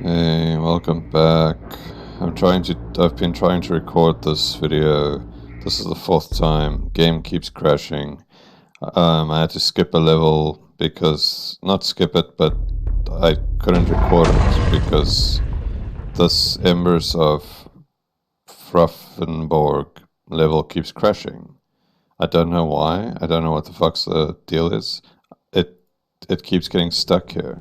Hey, welcome back. I've been trying to record this video. This is the fourth time. Game keeps crashing. I had to skip a level because, not skip it, but I couldn't record it because this Embers of Hrafnborg level keeps crashing. I don't know why. I don't know what the fuck's the deal is. It keeps getting stuck here.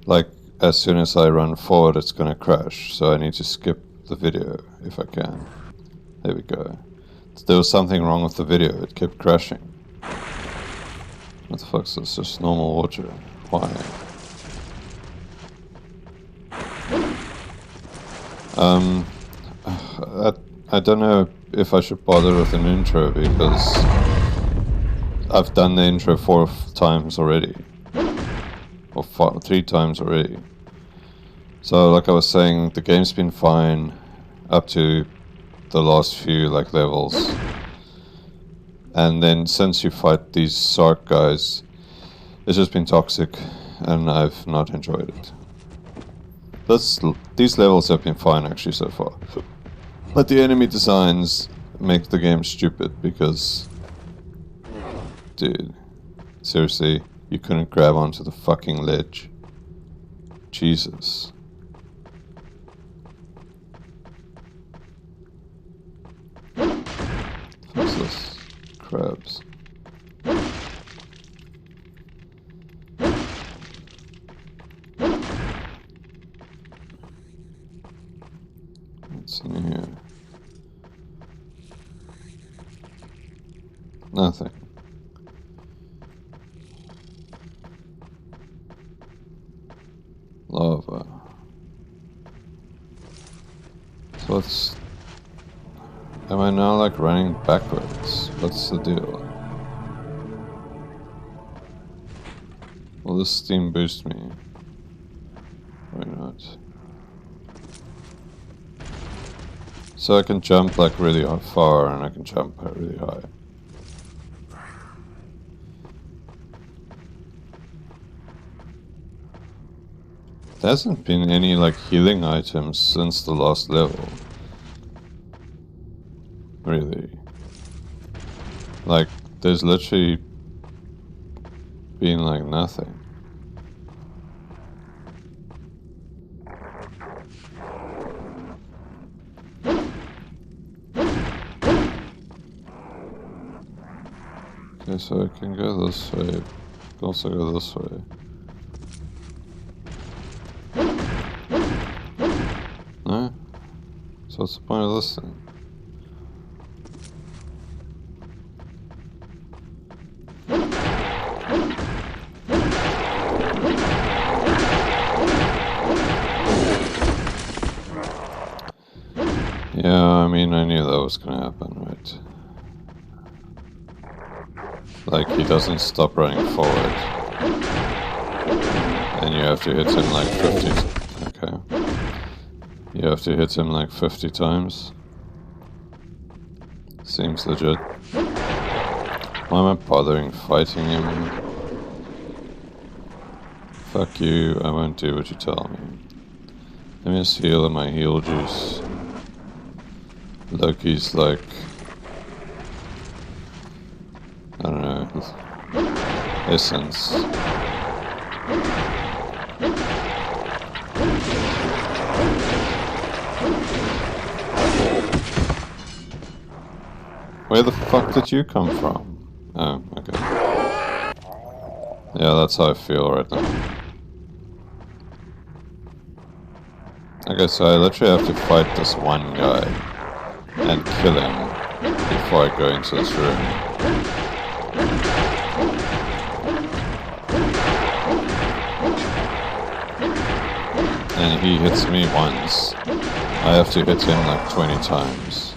Like, as soon as I run forward, it's gonna crash, so I need to skip the video if I can. There we go. There was something wrong with the video, it kept crashing. What the fuck's this? Just normal water. Why? I don't know if I should bother with an intro because I've done the intro 4 times already. Or 3 times already. So, like I was saying, the game's been fine up to the last few levels, and then since you fight these Sark guys, it's just been toxic, and I've not enjoyed it. These levels have been fine actually so far, but the enemy designs make the game stupid because, dude, seriously, you couldn't grab onto the fucking ledge. Jesus. What's this? Crabs. What's in here? Nothing. Lava. So what's... Am I now running backwards? What's the deal? Will this steam boost me? Why not? So I can jump really far and I can jump really high. There hasn't been any healing items since the last level. Really. There's literally been nothing. Okay, so I can go this way. I can also go this way. No? So what's the point of this thing? Yeah, I mean, I knew that was gonna happen, right? He doesn't stop running forward. And you have to hit him 50... Okay. You have to hit him 50 times. Seems legit. Why am I bothering fighting him? Fuck you, I won't do what you tell me. Let me just heal in my heal juice. Loki's I don't know, essence. Where the fuck did you come from? Oh, okay. Yeah, that's how I feel right now. Okay, so I literally have to fight this one guy and kill him before I go into this room. And he hits me once. I have to hit him 20 times.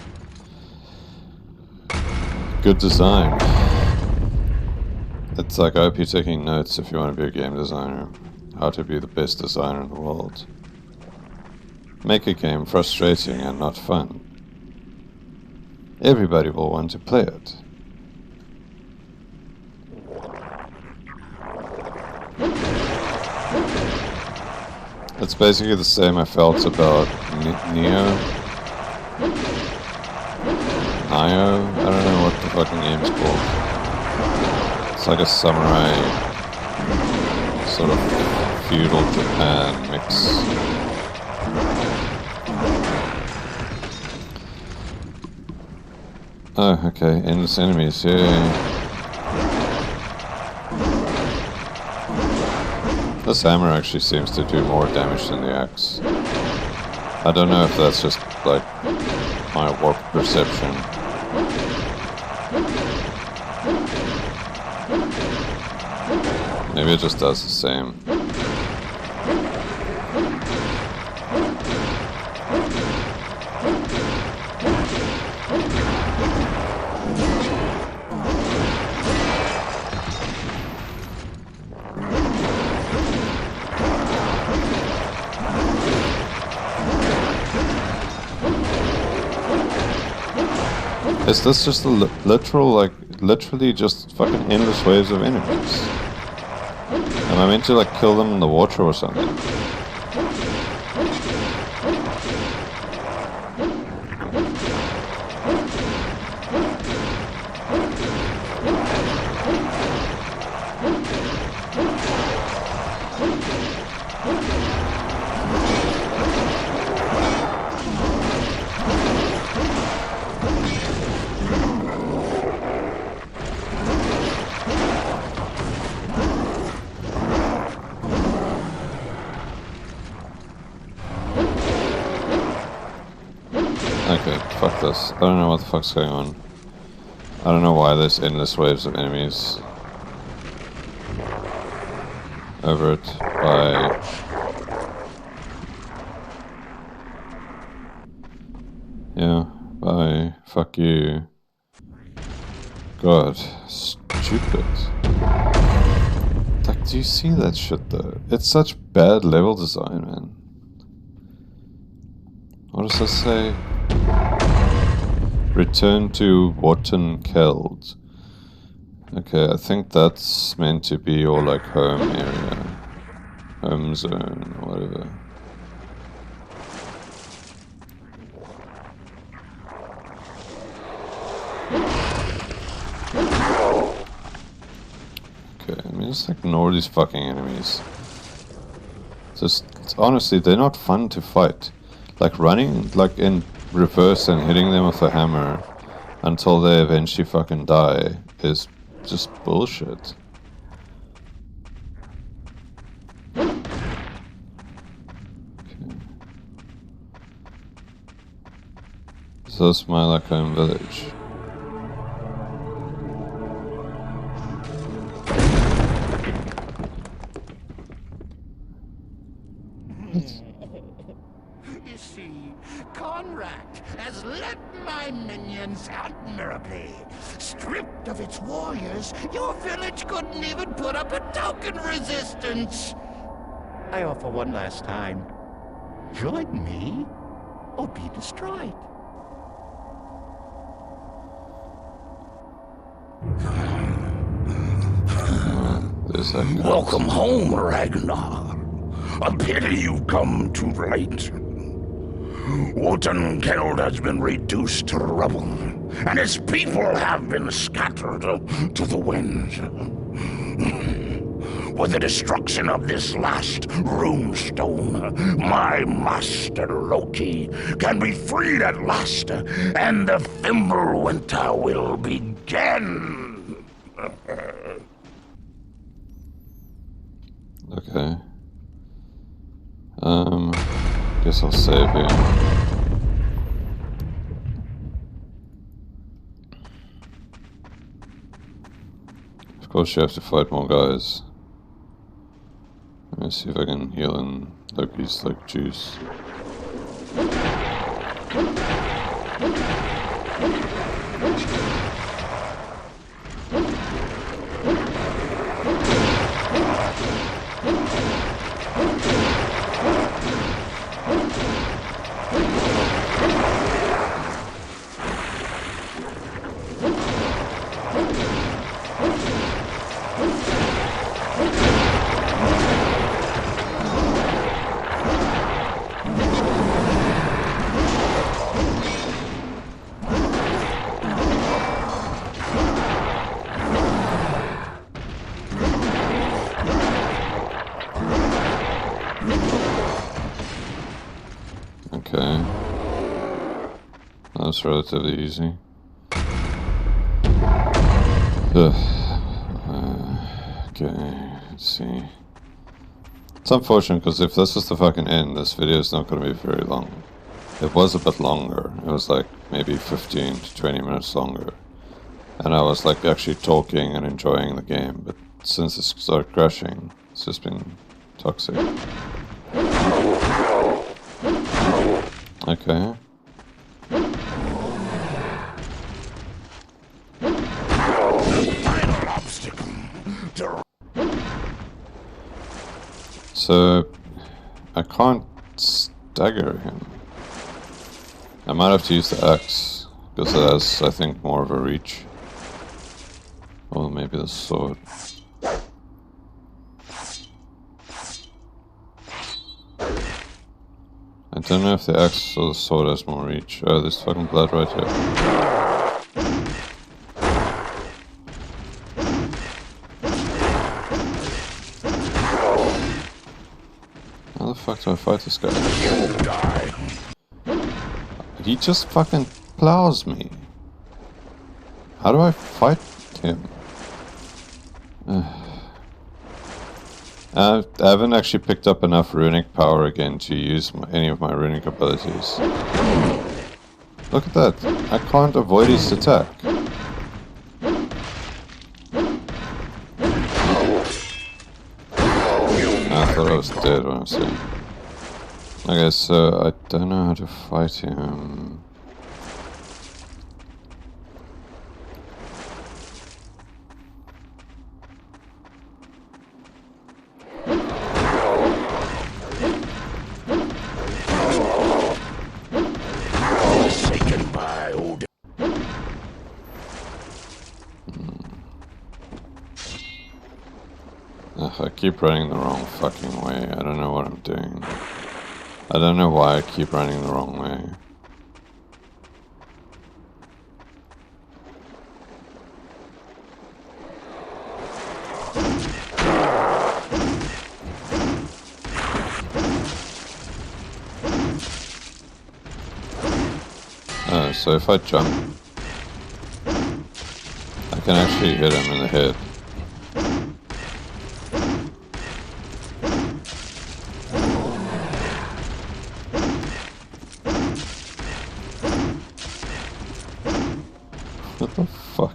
Good design. It's I hope you're taking notes if you want to be a game designer. How to be the best designer in the world. Make a game frustrating and not fun. Everybody will want to play it. It's basically the same I felt about Neo. I don't know what the fucking game's called. It's like a samurai, sort of feudal Japan mix. Oh, okay, endless enemies, yeah. This hammer actually seems to do more damage than the axe. I don't know if that's just, like, my warped perception. Maybe it just does the same. Is this just a literal, like, literally just fucking endless waves of enemies? Am I meant to, like, kill them in the water or something? Okay, fuck this. I don't know what the fuck's going on. I don't know why there's endless waves of enemies. Over it. Bye. Yeah, bye. Fuck you. God, stupid. Like, do you see that shit though? It's such bad level design, man. What does this say? Return to Wotenkeld. Okay, I think that's meant to be your, like, home area. Home zone, or whatever. Okay, I mean, just ignore these fucking enemies. Just, honestly, they're not fun to fight. Like, running, like, in reverse and hitting them with a hammer until they eventually fucking die is just bullshit. Okay. So that's my, like, home village. You see, Conrack has let my minions admirably. Stripped of its warriors, your village couldn't even put up a token resistance. I offer one last time. Join me, or be destroyed. Welcome home, Ragnar. A pity you've come too late. Wotenkeld has been reduced to rubble, and its people have been scattered to the winds. With the destruction of this last runestone, my master Loki can be freed at last, and the Fimbulwinter will begin. Okay. Guess I'll save here. Of course you have to fight more guys. Let me see if I can heal in Loki's, like, juice. was relatively easy. Okay, let's see. It's unfortunate because if this is the fucking end, this video is not going to be very long. It was a bit longer. It was like maybe 15 to 20 minutes longer. And I was like actually talking and enjoying the game, but since it started crashing, it's just been toxic. Okay. Final obstacle. So I can't stagger him. I might have to use the axe because it has, I think, more of a reach. Or maybe the sword. I don't know if the axe or the sword has more reach. Oh, there's fucking blood right here. How the fuck do I fight this guy? You'll die. He just fucking plows me. How do I fight him? I haven't actually picked up enough runic power again to use any of my runic abilities. Look at that. I can't avoid his attack. I thought I was dead when I was saying. Okay, so I don't know how to fight him. Forsaken by Odin. Ugh, I keep running the wrong fucking way. I don't know what I'm doing. I don't know why I keep running the wrong way. So if I jump, I can actually hit him in the head. What the fuck?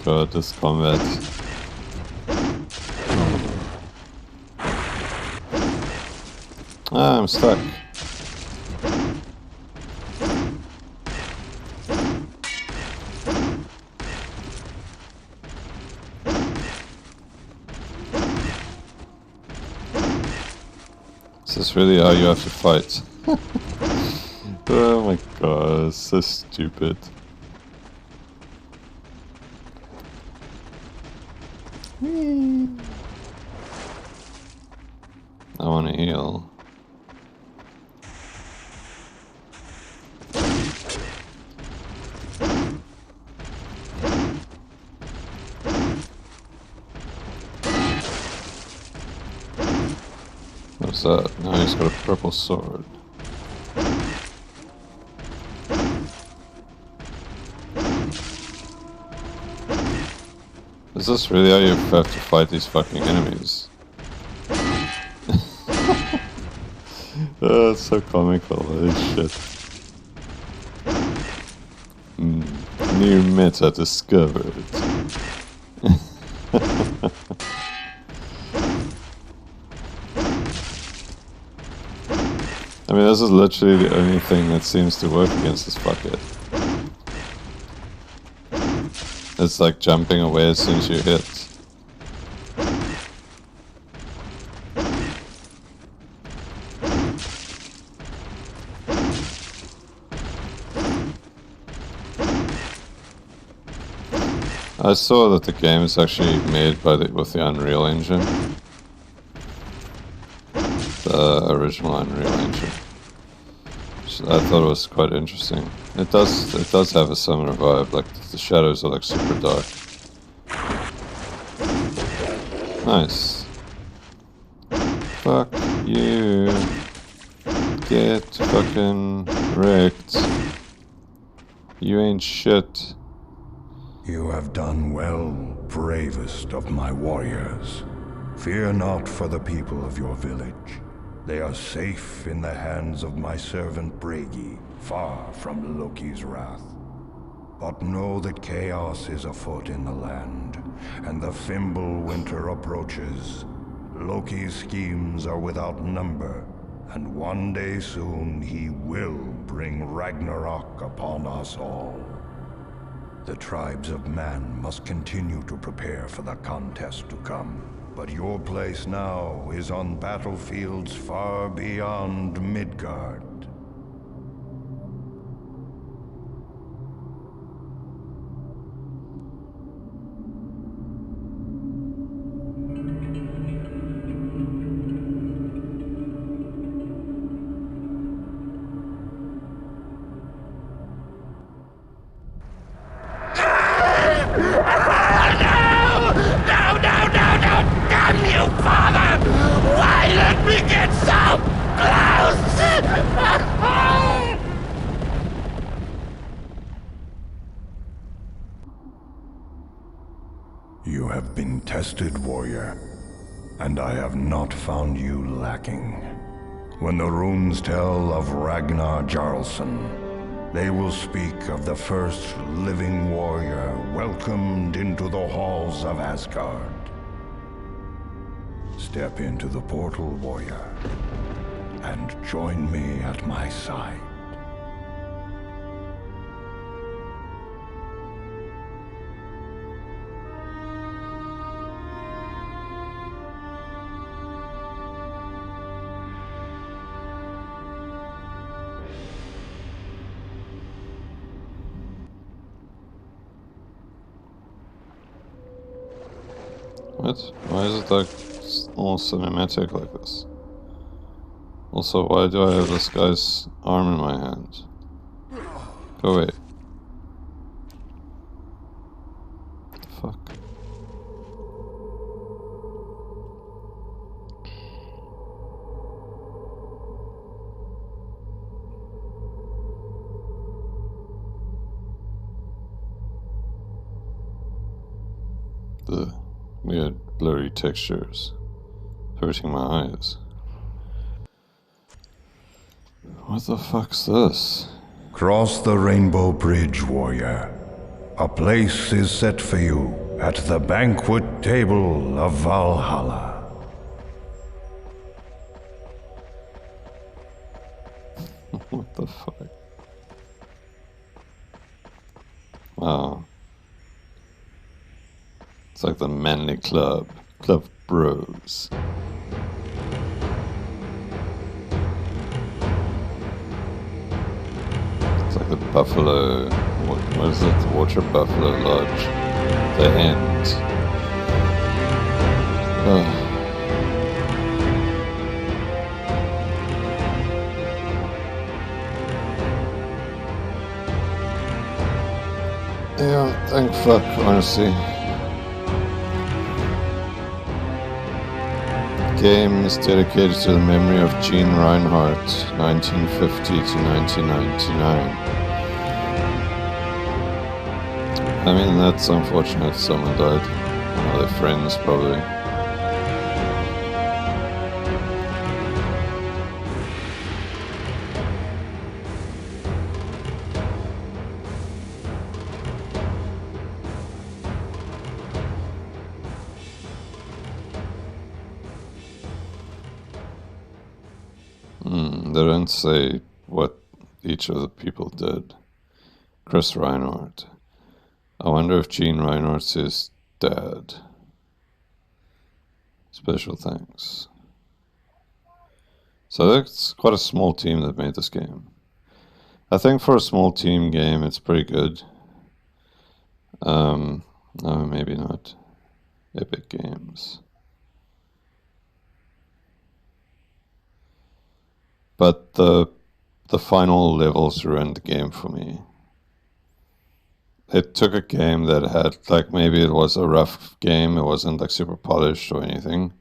God, this combat. Ah, I'm stuck. Is this really how you have to fight? Oh my god, it's so stupid. I want to heal. What's that? Now he's got a purple sword. Is this really how you have to fight these fucking enemies? Oh, it's so comical, holy shit. New meta discovered. I mean, this is literally the only thing that seems to work against this fuckhead. It's like jumping away as soon as you hit. I saw that the game is actually made by with the Unreal Engine. The original Unreal Engine. Which I thought it was quite interesting. It does have a similar vibe, like the shadows are like super dark. Nice. Fuck you. Get fucking wrecked. You ain't shit. You have done well, bravest of my warriors. Fear not for the people of your village. They are safe in the hands of my servant Bragi, far from Loki's wrath. But know that chaos is afoot in the land, and the Fimble winter approaches. Loki's schemes are without number, and one day soon he will bring Ragnarok upon us all. The tribes of man must continue to prepare for the contest to come. But your place now is on battlefields far beyond Midgard. You have been tested, warrior, and I have not found you lacking. When the runes tell of Ragnar Jarlsson, they will speak of the first living warrior welcomed into the halls of Asgard. Step into the portal, warrior, and join me at my side. What? Why is it like all cinematic like this? Also, why do I have this guy's arm in my hand? Go away. What the fuck? The weird blurry textures hurting my eyes. What the fuck's this? Cross the Rainbow Bridge, warrior. A place is set for you at the banquet table of Valhalla. What the fuck? Wow. It's like the manly club. Club bros. It's like the buffalo. What is it? The Water Buffalo Lodge. The end. Yeah, thank fuck, honestly. Game is dedicated to the memory of Gene Reinhardt, 1950 to 1999. I mean, that's unfortunate someone died. One of their friends, probably. They don't say what each of the people did. Chris Reinhardt. I wonder if Gene Reinhardt's his dad. Special thanks. So that's quite a small team that made this game. I think for a small team game, it's pretty good. No, maybe not. Epic Games. But the final levels ruined the game for me. It took a game that had, like, maybe it was a rough game, it wasn't like super polished or anything,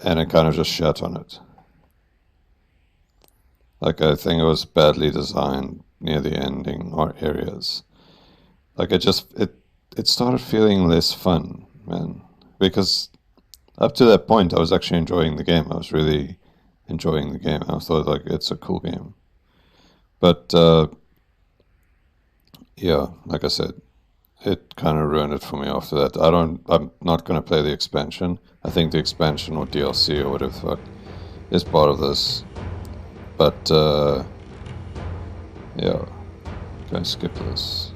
and it kind of just shat on it. Like, I think it was badly designed near the ending or areas. Like, it started feeling less fun, man. Because up to that point, I was actually enjoying the game. I was really enjoying the game. I thought, like, it's a cool game. But, yeah, like I said, it kind of ruined it for me after that. I'm not going to play the expansion. I think the expansion or DLC or whatever the fuck is part of this. But, yeah, going to skip this.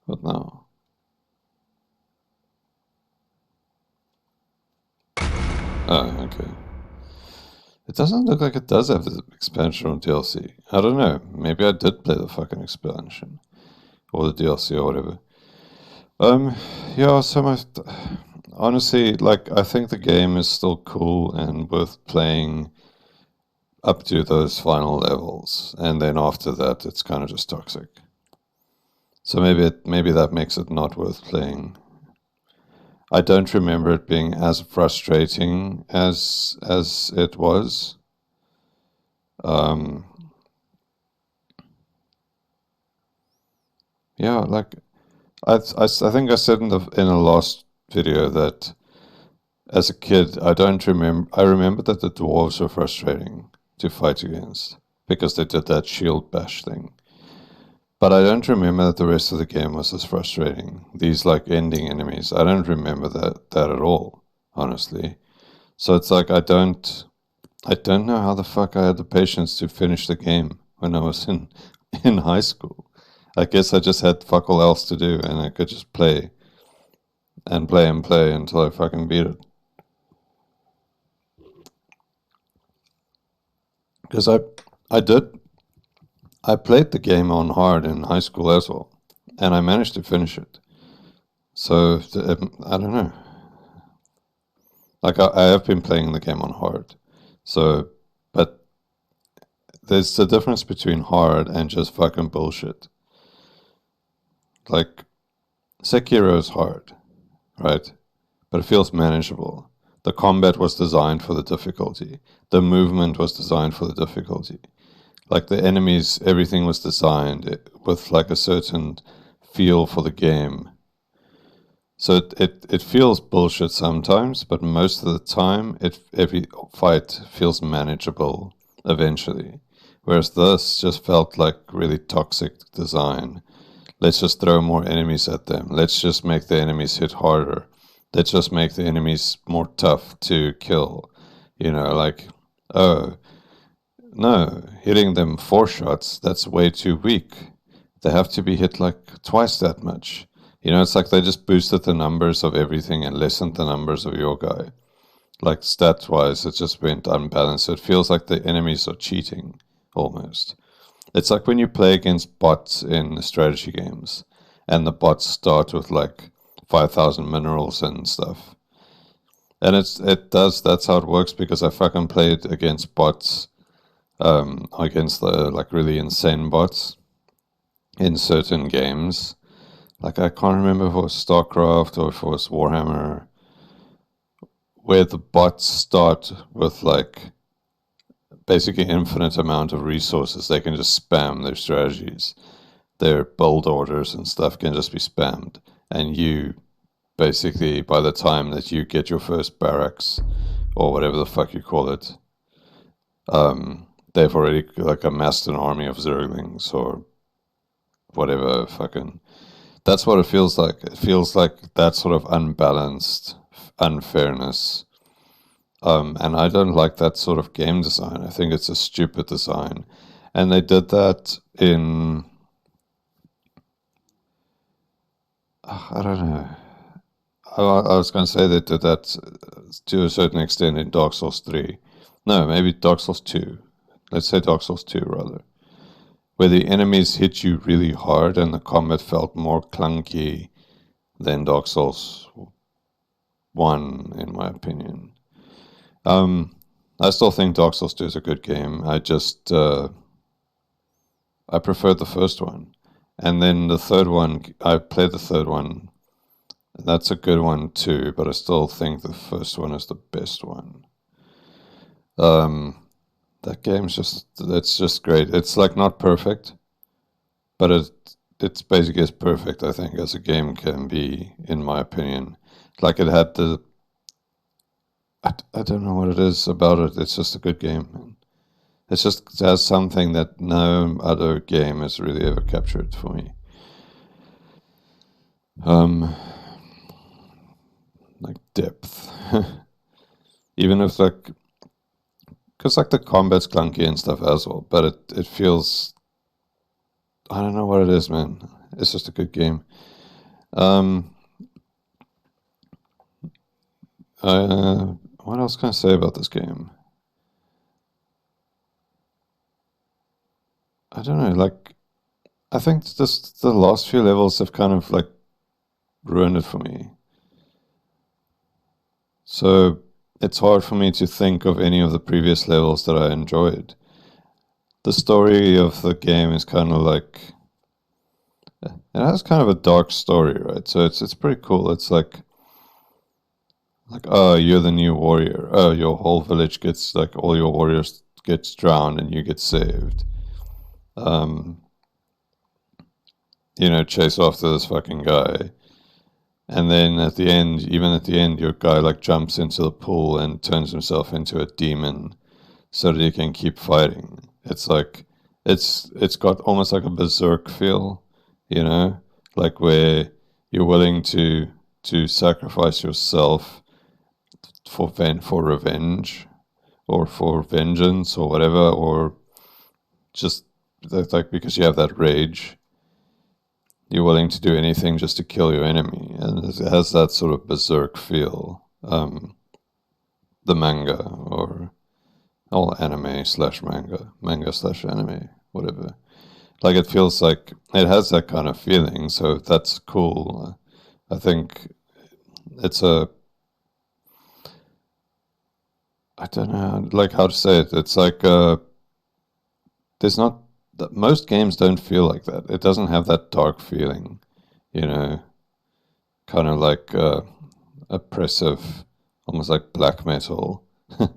But now. Oh, okay. It doesn't look like it does have the expansion or DLC. I don't know. Maybe I did play the fucking expansion. Or the DLC or whatever. Yeah, so honestly, like, I think the game is still cool and worth playing up to those final levels. And then after that, it's kind of just toxic. So maybe that makes it not worth playing. I don't remember it being as frustrating as it was. Yeah, like I think I said in a last video that as a kid I remember that the dwarves were frustrating to fight against because they did that shield bash thing. But I don't remember that the rest of the game was as frustrating. These like ending enemies, I don't remember that at all, honestly. So it's like I don't know how the fuck I had the patience to finish the game when I was in high school. I guess I just had fuck all else to do and I could just play and play and play until I fucking beat it. Because I played the game on hard in high school as well, and I managed to finish it. So, I don't know. Like, I have been playing the game on hard. So, but there's a difference between hard and just fucking bullshit. Like, Sekiro is hard, right? But it feels manageable. The combat was designed for the difficulty. The movement was designed for the difficulty. Like the enemies, everything was designed with like a certain feel for the game. So it feels bullshit sometimes, but most of the time, every fight feels manageable eventually. Whereas this just felt like really toxic design. Let's just throw more enemies at them. Let's just make the enemies hit harder. Let's just make the enemies more tough to kill. You know, like, oh, no, hitting them 4 shots, that's way too weak. They have to be hit like twice that much. You know, it's like they just boosted the numbers of everything and lessened the numbers of your guy. Like, stats-wise, it just went unbalanced. It feels like the enemies are cheating, almost. It's like when you play against bots in strategy games, and the bots start with like 5,000 minerals and stuff. And that's how it works, because I fucking played against bots, against the like really insane bots in certain games. Like, I can't remember if it was StarCraft or if it was Warhammer, where the bots start with like basically infinite amount of resources. They can just spam their strategies. Their build orders and stuff can just be spammed. And you basically, by the time that you get your first barracks, or whatever the fuck you call it, they've already like amassed an army of zerglings or whatever fucking... That's what it feels like. It feels like that sort of unbalanced unfairness. And I don't like that sort of game design. I think it's a stupid design. And they did that in... I don't know. I was going to say they did that to a certain extent in Dark Souls 3. No, maybe Dark Souls 2. Let's say Dark Souls 2, rather. Where the enemies hit you really hard and the combat felt more clunky than Dark Souls 1, in my opinion. I still think Dark Souls 2 is a good game. I just I preferred the first one, and then the third one. I played the third one. That's a good one too, but I still think the first one is the best one. That game's just great. It's like not perfect, but it's basically as perfect, I think, as a game can be, in my opinion. Like it had the I don't know what it is about it. It's just a good game. It has something that no other game has really ever captured for me. Like depth. Even if because the combat's clunky and stuff as well, but it feels, I don't know what it is, man. It's just a good game. What else can I say about this game? I don't know, I think the last few levels have kind of ruined it for me. So it's hard for me to think of any of the previous levels that I enjoyed. The story of the game is kind of it has kind of a dark story, right? So it's pretty cool. It's oh, you're the new warrior. Oh, your whole village gets, all your warriors gets drowned and you get saved. Chase after this fucking guy. And then at the end, your guy jumps into the pool and turns himself into a demon so that he can keep fighting. It's it's got almost like a berserk feel, where you're willing to sacrifice yourself for revenge or for vengeance or whatever, or just because you have that rage. You're willing to do anything just to kill your enemy, and it has that sort of berserk feel. The manga, or anime slash manga slash anime, whatever. It feels like it has that kind of feeling, so that's cool. I think it's I don't know, how to say it. It's there's not, most games don't feel like that. It doesn't have that dark feeling, kind of oppressive, almost like black metal, type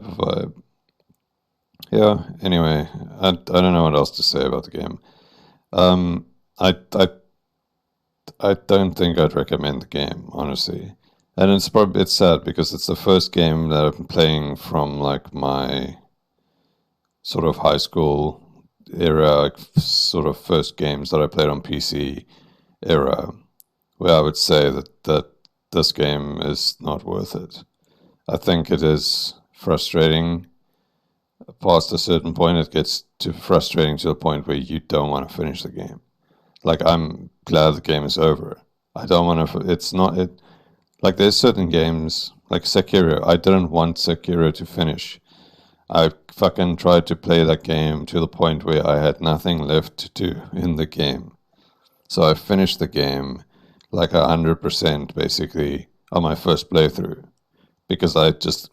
of vibe. Yeah, anyway, I don't know what else to say about the game. I don't think I'd recommend the game, honestly. And it's sad because it's the first game that I'm playing from my sort of high school era, sort of first games that I played on PC era, where I would say that this game is not worth it. I think it is frustrating. Past a certain point, it gets too frustrating to the point where you don't want to finish the game. I'm glad the game is over. I don't want to. It's not it. There's certain games like Sekiro. I didn't want Sekiro to finish. I fucking tried to play that game to the point where I had nothing left to do in the game. So I finished the game 100% basically on my first playthrough, because I just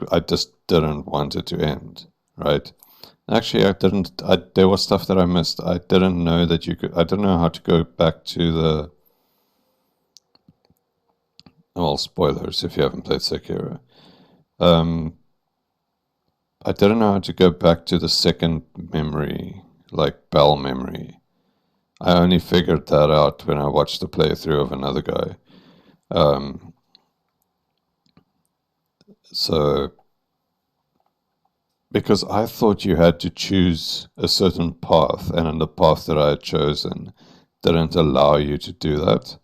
didn't want it to end, right? Actually, I didn't. There was stuff that I missed. I didn't know that you could. I didn't know how to go back to the. Well, spoilers if you haven't played Sekiro. I didn't know how to go back to the second memory, bell memory. I only figured that out when I watched the playthrough of another guy. So, because I thought you had to choose a certain path, and the path that I had chosen didn't allow you to do that.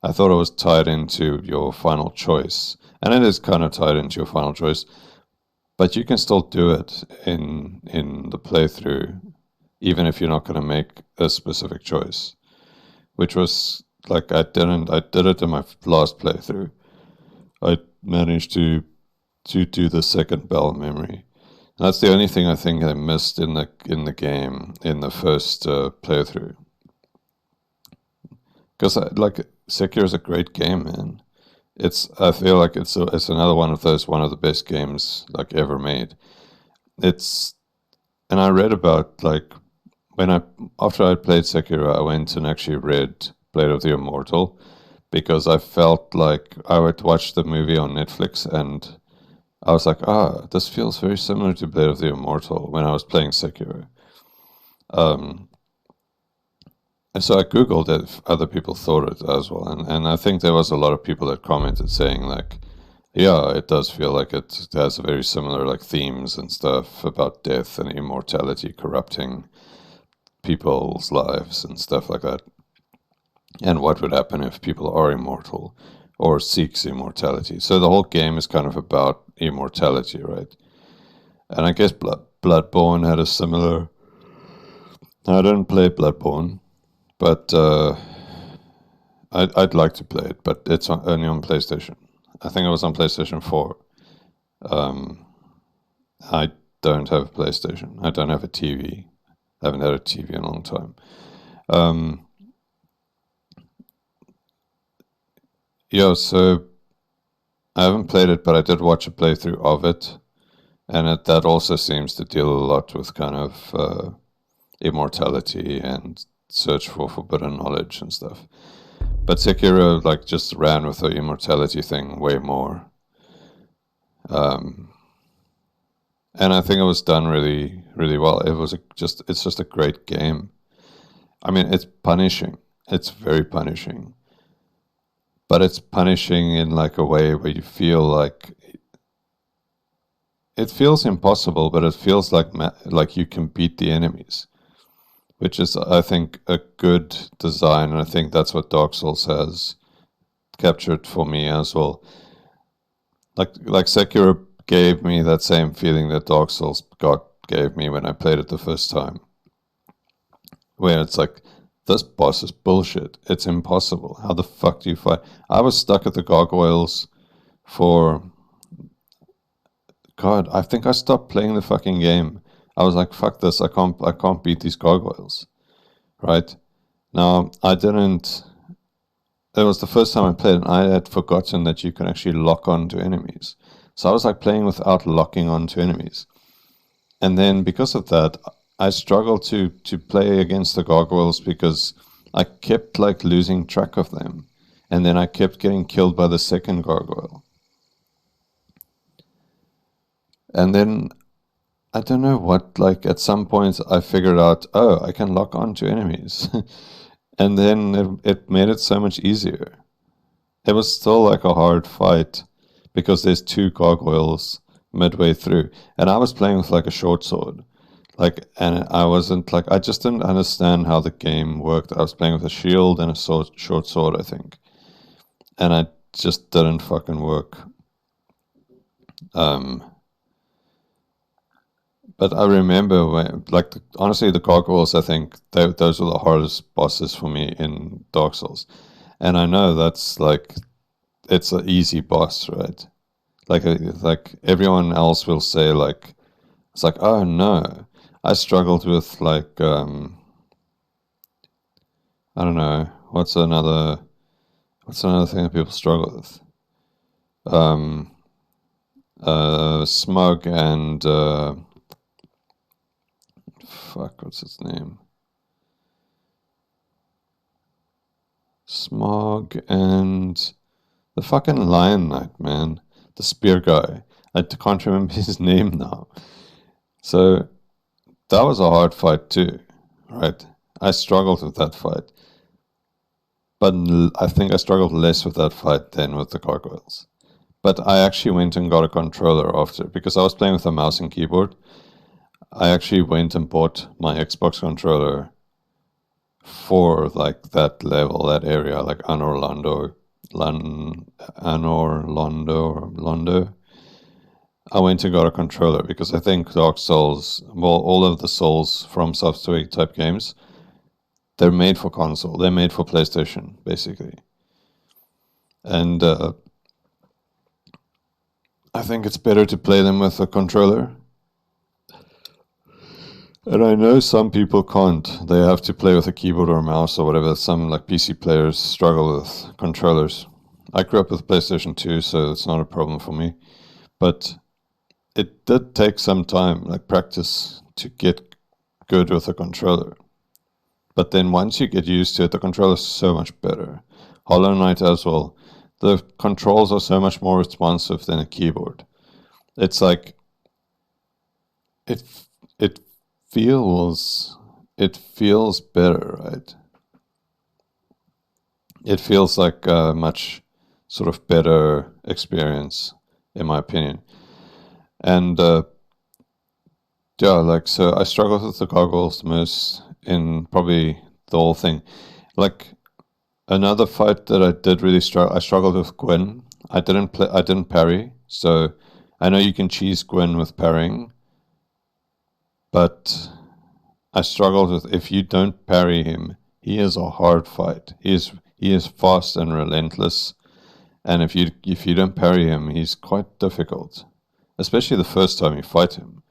I thought it was tied into your final choice, and it is kind of tied into your final choice. But you can still do it in the playthrough, even if you're not going to make a specific choice. Which was I did it in my last playthrough. I managed to do the second bell memory. And that's the only thing I think I missed in the game in the first playthrough. Because Sekiro's a great game, man. I feel like it's another one of the best games like ever made. And I read about like after I played Sekiro, I went and actually read Blade of the Immortal because I felt like I would watch the movie on Netflix and I was like, this feels very similar to Blade of the Immortal when I was playing Sekiro. And so I Googled if other people thought it as well. And I think there was a lot of people that commented saying like, yeah, it does feel like it has very similar like themes and stuff about death and immortality corrupting people's lives and stuff like that. And what would happen if people are immortal or seeks immortality. So the whole game is kind of about immortality, right? And I guess Bloodborne had a similar... I don't play Bloodborne, but I'd like to play it, but it's only on PlayStation. I think it was on PlayStation 4. I don't have a PlayStation. I don't have a TV. I haven't had a TV in a long time. So I haven't played it, but I did watch a playthrough of it, and that also seems to deal a lot with kind of immortality and search for forbidden knowledge and stuff. But Sekiro like just ran with the immortality thing way more. And I think it was done really, really well. It's just a great game. I mean, it's punishing. It's very punishing. But it's punishing in like a way where you feel like it feels impossible, but it feels like you can beat the enemies, which is, I think, a good design. And I think that's what Dark Souls has captured for me as well. Like Sekiro gave me that same feeling that Dark Souls gave me when I played it the first time, where it's like, this boss is bullshit. It's impossible. How the fuck do you fight? I was stuck at the gargoyles for... God, I think I stopped playing the fucking game. I was like, fuck this. I can't beat these gargoyles. Right? Now, I didn't... It was the first time I played, and I had forgotten that you can actually lock onto enemies. So I was like playing without locking onto enemies. And then because of that, I struggled to play against the gargoyles because I kept like losing track of them. And then I kept getting killed by the second gargoyle. And then, I don't know what, like at some point I figured out, I can lock onto enemies. And then it made it so much easier. It was still like a hard fight because there's two gargoyles midway through. And I was playing with like a short sword. And I wasn't like, I just didn't understand how the game worked. I was playing with a shield and a short sword, I think. And I just didn't fucking work. But I remember when, honestly, the gargoyles, I think those were the hardest bosses for me in Dark Souls. And I know that's like, it's an easy boss, right? Like everyone else will say like, it's like, oh no. I struggled with like, I don't know, what's another thing that people struggle with? Smug and, what's its name? Smog and the fucking Lion Knight, man. The spear guy. I can't remember his name now. So that was a hard fight too, right? I struggled with that fight. But I think I struggled less with that fight than with the gargoyles. But I actually went and got a controller after, because I was playing with a mouse and keyboard. I actually went and bought my Xbox controller for like that level, that area, like Anor Londo. I went and got a controller because I think Dark Souls, well, all of the Souls FromSoftware type games, they're made for console. They're made for PlayStation, basically. And I think it's better to play them with a controller. And I know some people can't. They have to play with a keyboard or a mouse or whatever. Some like PC players struggle with controllers. I grew up with PlayStation 2, so it's not a problem for me. But it did take some time, like practice, to get good with a controller. But then once you get used to it, the controller's so much better. Hollow Knight as well. The controls are so much more responsive than a keyboard. It's like it feels better, right? It feels like a much sort of better experience, in my opinion. And yeah, like, so I struggled with the gargoyles the most in probably the whole thing. Like, another fight that I did really struggle, I struggled with Gwyn. I didn't parry, so I know you can cheese Gwyn with parrying, but I struggled with, if you don't parry him, he is a hard fight. He is fast and relentless, and if you don't parry him, he's quite difficult, especially the first time you fight him.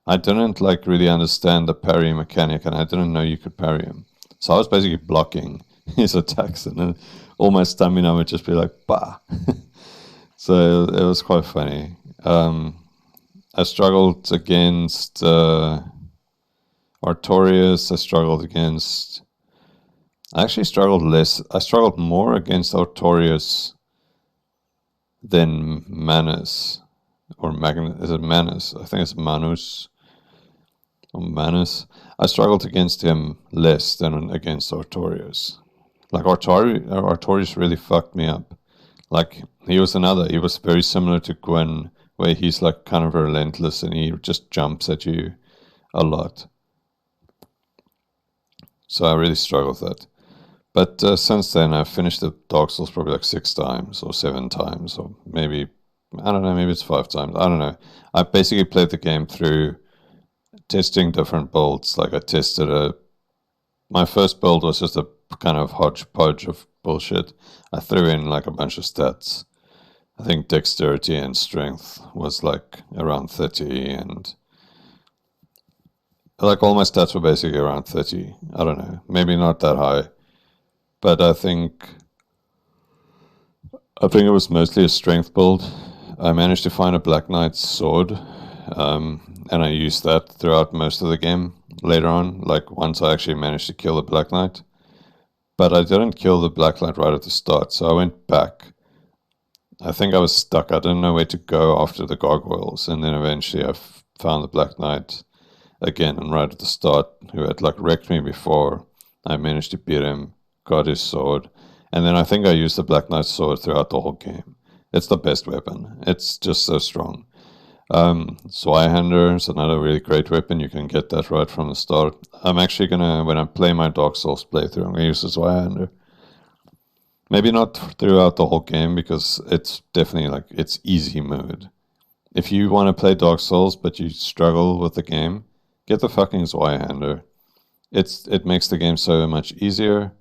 I didn't like really understand the parry mechanic, and I didn't know you could parry him. So I was basically blocking his attacks, and then all my stamina would just be like, bah. So it was quite funny. I struggled against Artorias. I actually struggled less. I struggled more against Artorias than Manus. Or Magnus. Is it Manus? I think it's Manus. Or Manus. I struggled against him less than against Artorias. Like, Artorias really fucked me up. Like, he was very similar to Gwyn, where he's like kind of relentless and he just jumps at you a lot. So I really struggled with that. But since then, I've finished the Dark Souls probably like 6 times or 7 times, or maybe, I don't know, maybe it's 5 times. I don't know. I basically played the game through testing different builds. Like, my first build was just a kind of hodgepodge of bullshit. I threw in like a bunch of stats. I think dexterity and strength was like around 30, and like all my stats were basically around 30. I don't know, maybe not that high, but I think it was mostly a strength build. I managed to find a Black Knight's sword, and I used that throughout most of the game later on, like once I actually managed to kill the Black Knight. But I didn't kill the Black Knight right at the start, so I went back. I think I was stuck. I didn't know where to go after the gargoyles, and then eventually I found the Black Knight again, and right at the start, who had like wrecked me before. I managed to beat him, got his sword, and then I think I used the Black Knight's sword throughout the whole game. It's the best weapon. It's just so strong. Zweihander is another really great weapon. You can get that right from the start. I'm actually gonna, when I play my Dark Souls playthrough, I'm gonna use the Zweihander. Maybe not throughout the whole game, because it's definitely like, it's easy mode. If you want to play Dark Souls but you struggle with the game, get the fucking Zweihander. It makes the game so much easier.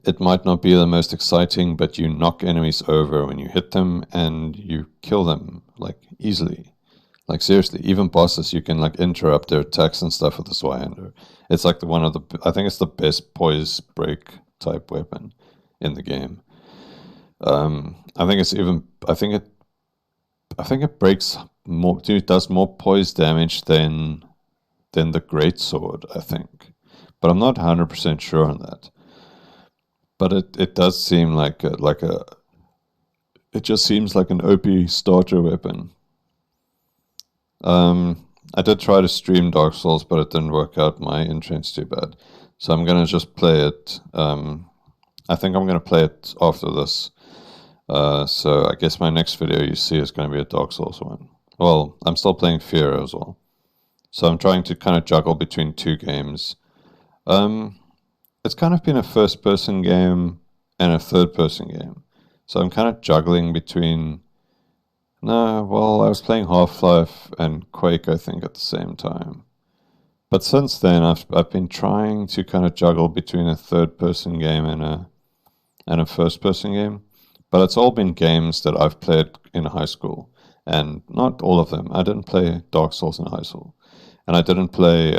It might not be the most exciting, but you knock enemies over when you hit them, and you kill them like easily. Like, seriously, even bosses, you can like interrupt their attacks and stuff with the Zweihander. It's like I think it's the best poise break type weapon in the game. I think it breaks more, does more poise damage than the greatsword, I think. But I'm not 100% sure on that. But it does seem like it just seems like an OP starter weapon. I did try to stream Dark Souls, but it didn't work out. My internet's too bad. So I'm going to just play it. I think I'm going to play it after this. So I guess my next video you see is going to be a Dark Souls one. Well, I'm still playing Fear as well. So I'm trying to kind of juggle between 2 games. It's kind of been a first-person game and a third-person game. So I'm kind of juggling between... I was playing Half-Life and Quake, I think, at the same time. But since then, I've been trying to kind of juggle between a third-person game and a first-person game. But it's all been games that I've played in high school. And not all of them. I didn't play Dark Souls in high school. And I didn't play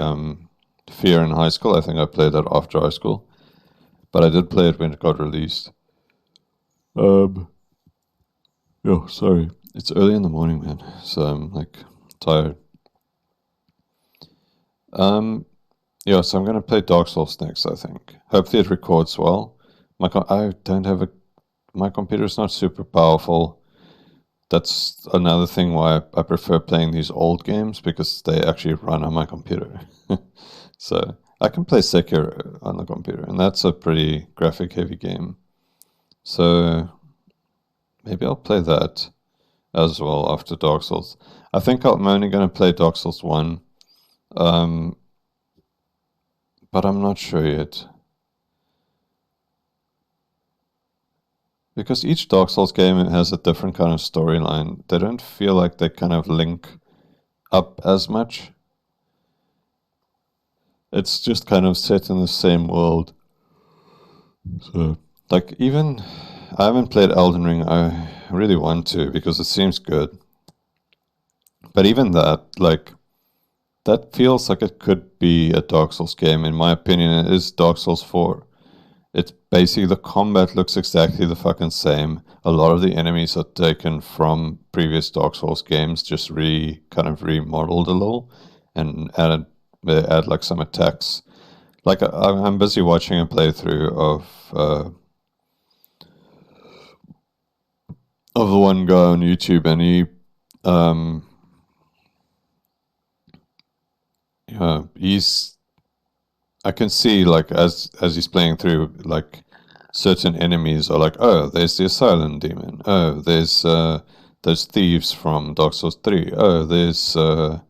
Fear in high school. I think I played that after high school. But I did play it when it got released. Sorry. It's early in the morning, man. So I'm like tired. So I'm gonna play Dark Souls next, I think. Hopefully it records well. I don't have my computer's not super powerful. That's another thing why I prefer playing these old games, because they actually run on my computer. So I can play Sekiro on the computer, and that's a pretty graphic heavy game. So maybe I'll play that as well after Dark Souls. I think I'm only going to play Dark Souls 1. But I'm not sure yet. Because each Dark Souls game has a different kind of storyline. They don't feel like they kind of link up as much. It's just kind of set in the same world. So, like, even I haven't played Elden Ring. I really want to, because it seems good. But even that, like, that feels like it could be a Dark Souls game. In my opinion, it is Dark Souls 4. It's basically, the combat looks exactly the fucking same. A lot of the enemies are taken from previous Dark Souls games, just kind of remodeled a little, and they add like some attacks. Like I'm busy watching a playthrough of the one guy on YouTube, and I can see, like, as he's playing through, like, certain enemies are like, oh, there's the Asylum Demon. Oh, there's those thieves from Dark Souls 3. Oh, there's the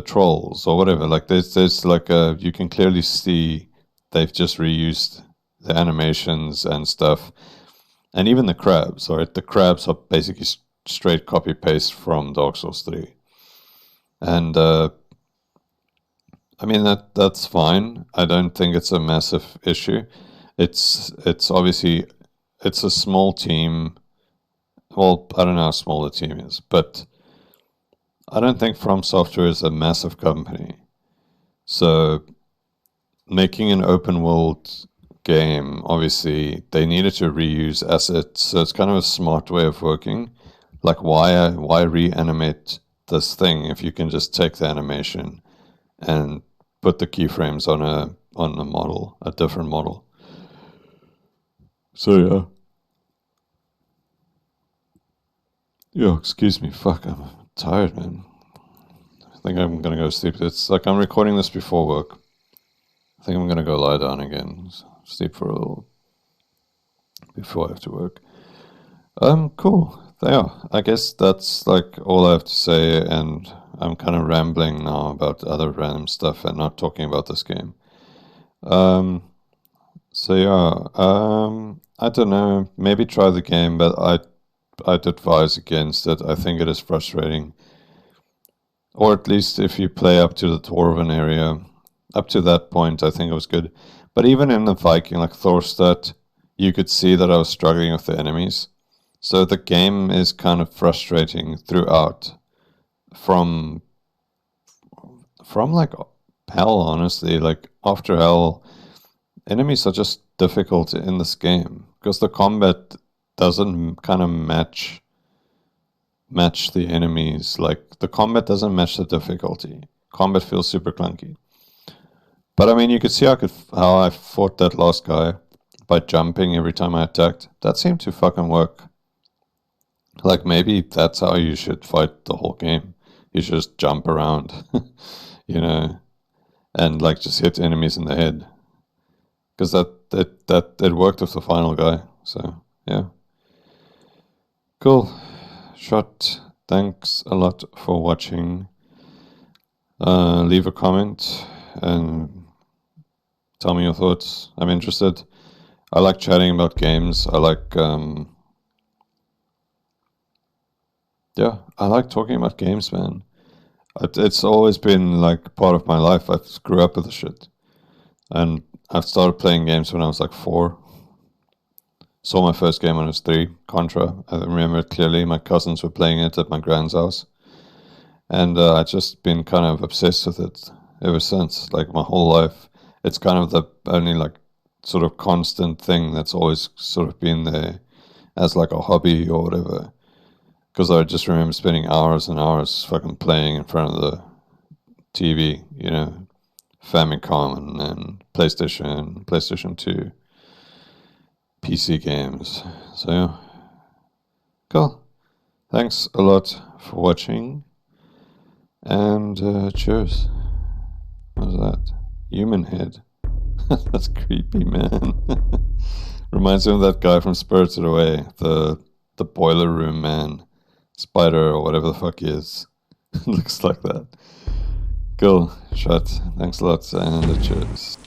trolls or whatever. Like, there's like you can clearly see they've just reused the animations and stuff, and even the crabs. Right, the crabs are basically straight copy paste from Dark Souls 3, and I mean, that's fine. I don't think it's a massive issue. It's obviously, it's a small team. Well, I don't know how small the team is, but I don't think FromSoftware is a massive company. So making an open world game, obviously they needed to reuse assets. So it's kind of a smart way of working. Like, why reanimate this thing if you can just take the animation and put the keyframes on a model, a different model. So excuse me, fuck, I'm tired, man. I think I'm gonna go sleep. It's like I'm recording this before work. I think I'm gonna go lie down again, sleep for a little before I have to work. Cool. Yeah, I guess that's like all I have to say, and I'm kind of rambling now about other random stuff and not talking about this game. I don't know, maybe try the game, but I'd advise against it. I think it is frustrating. Or at least if you play up to the Dwarven area, up to that point, I think it was good. But even in the Viking, like Thorstad, you could see that I was struggling with the enemies. So the game is kind of frustrating throughout. From like hell, honestly, like after hell, enemies are just difficult in this game because the combat doesn't kind of match the enemies. Like, the combat doesn't match the difficulty. Combat feels super clunky. But I mean, you could see how I fought that last guy by jumping every time I attacked. That seemed to fucking work. Like, maybe that's how you should fight the whole game. You should just jump around, and like just hit enemies in the head. Because it worked with the final guy. So yeah, cool. Shot. Thanks a lot for watching. Leave a comment and tell me your thoughts. I'm interested. I like chatting about games. I like I like talking about games, man. It's always been like part of my life. I grew up with the shit. And I've started playing games when I was like 4. Saw my first game when I was 3, Contra. I remember it clearly. My cousins were playing it at my grand's house. And I've just been kind of obsessed with it ever since, like my whole life. It's kind of the only like sort of constant thing that's always sort of been there as like a hobby or whatever. Because I just remember spending hours and hours fucking playing in front of the TV, you know, Famicom and PlayStation 2, PC games. So, yeah. Cool. Thanks a lot for watching. And cheers. What was that? Human head. That's creepy, man. Reminds me of that guy from Spirited Away, the boiler room man, spider or whatever the fuck he is. Looks like that. Cool. Shot. Thanks a lot and cheers.